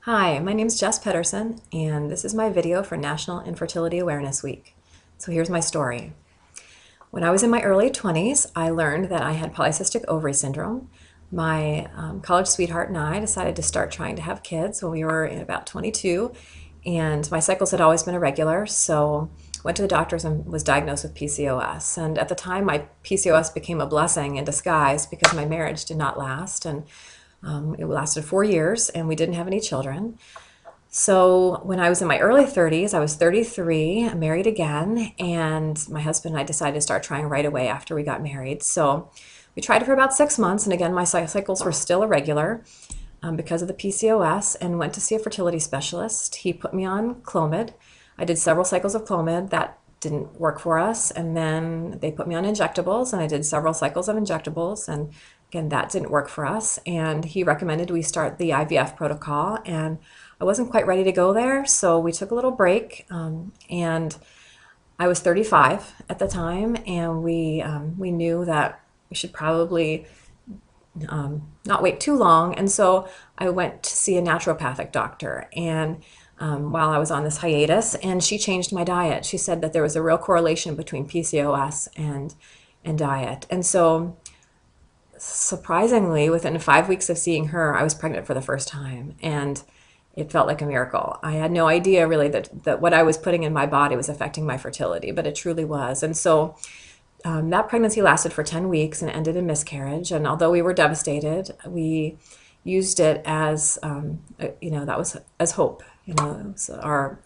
Hi, my name is Jess Pedersen, and this is my video for National Infertility Awareness Week. So here's my story. When I was in my early 20s, I learned that I had polycystic ovary syndrome. My college sweetheart and I decided to start trying to have kids when we were in about 22, and my cycles had always been irregular, so I went to the doctors and was diagnosed with PCOS. And at the time, my PCOS became a blessing in disguise because my marriage did not last, and it lasted 4 years, and we didn't have any children. So when I was in my early 30s, I was 33, married again, and my husband and I decided to start trying right away after we got married. So we tried it for about 6 months, and again, my cycles were still irregular because of the PCOS, and went to see a fertility specialist. He put me on Clomid. I did several cycles of Clomid. That didn't work for us, and then they put me on injectables, and I did several cycles of injectables, and again, that didn't work for us, and he recommended we start the IVF protocol, and I wasn't quite ready to go there, so we took a little break, and I was 35 at the time, and we knew that we should probably not wait too long, and so I went to see a naturopathic doctor, and while I was on this hiatus, and she changed my diet. She said that there was a real correlation between PCOS and diet, and so surprisingly, within 5 weeks of seeing her, I was pregnant for the first time, and it felt like a miracle. I had no idea really that what I was putting in my body was affecting my fertility, but it truly was. And so that pregnancy lasted for 10 weeks and ended in miscarriage. And although we were devastated, we used it as, that was as hope, so our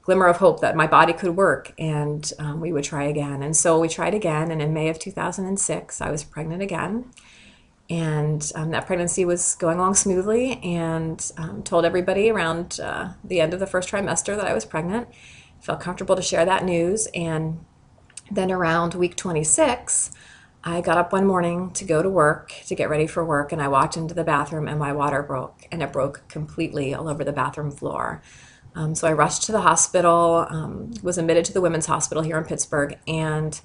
glimmer of hope that my body could work, and we would try again. And so we tried again, and in May of 2006, I was pregnant again. And that pregnancy was going along smoothly, and told everybody around the end of the first trimester that I was pregnant. Felt comfortable to share that news. And then around week 26, I got up one morning to go to work, to get ready for work, and I walked into the bathroom and my water broke, and it broke completely all over the bathroom floor. So I rushed to the hospital, was admitted to the Women's Hospital here in Pittsburgh, and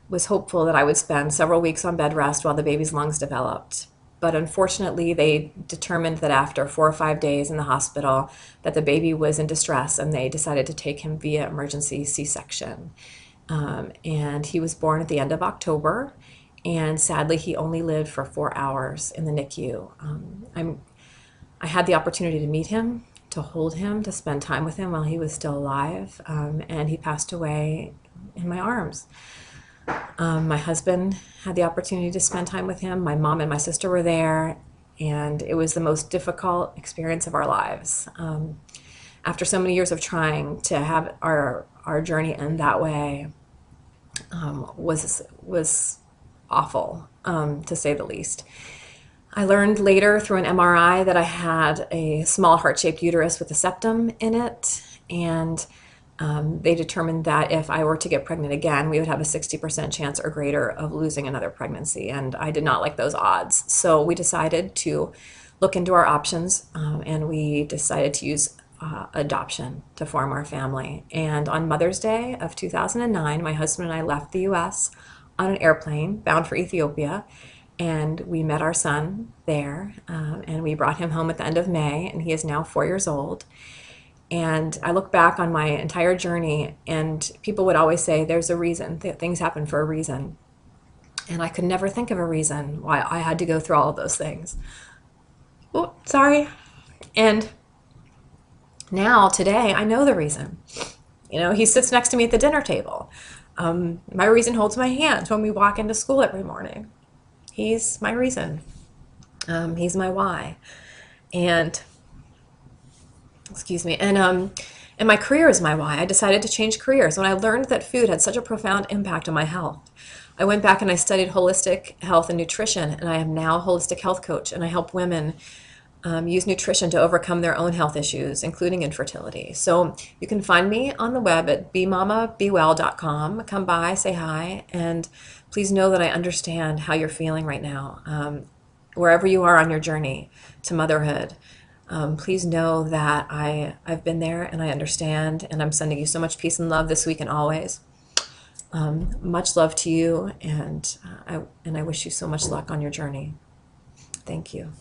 was hopeful that I would spend several weeks on bed rest while the baby's lungs developed. But unfortunately, they determined that after 4 or 5 days in the hospital that the baby was in distress, and they decided to take him via emergency C-section. And he was born at the end of October, and sadly, he only lived for 4 hours in the NICU. I had the opportunity to meet him, to hold him, to spend time with him while he was still alive, and he passed away in my arms. My husband had the opportunity to spend time with him. My mom and my sister were there, and it was the most difficult experience of our lives. After so many years of trying to have our journey end that way, was awful, to say the least. I learned later through an MRI that I had a small heart-shaped uterus with a septum in it, and they determined that if I were to get pregnant again, we would have a 60% chance or greater of losing another pregnancy, and I did not like those odds. So we decided to look into our options, and we decided to use adoption to form our family. And on Mother's Day of 2009, my husband and I left the U.S. on an airplane bound for Ethiopia, and we met our son there, and we brought him home at the end of May, and he is now 4 years old. And I look back on my entire journey, and people would always say there's a reason, things happen for a reason. And I could never think of a reason why I had to go through all of those things. Oh, sorry. And now, today, I know the reason. He sits next to me at the dinner table. My reason holds my hand when we walk into school every morning. He's my reason. He's my why. And excuse me, and my career is my why. I decided to change careers when I learned that food had such a profound impact on my health. I went back and I studied holistic health and nutrition, and I am now a holistic health coach, and I help women use nutrition to overcome their own health issues, including infertility. So you can find me on the web at BeMamaBeWell.com. Come by, say hi, and please know that I understand how you're feeling right now, wherever you are on your journey to motherhood. Please know that I've been there, and I understand, and I'm sending you so much peace and love this week and always. Much love to you, and I wish you so much luck on your journey. Thank you.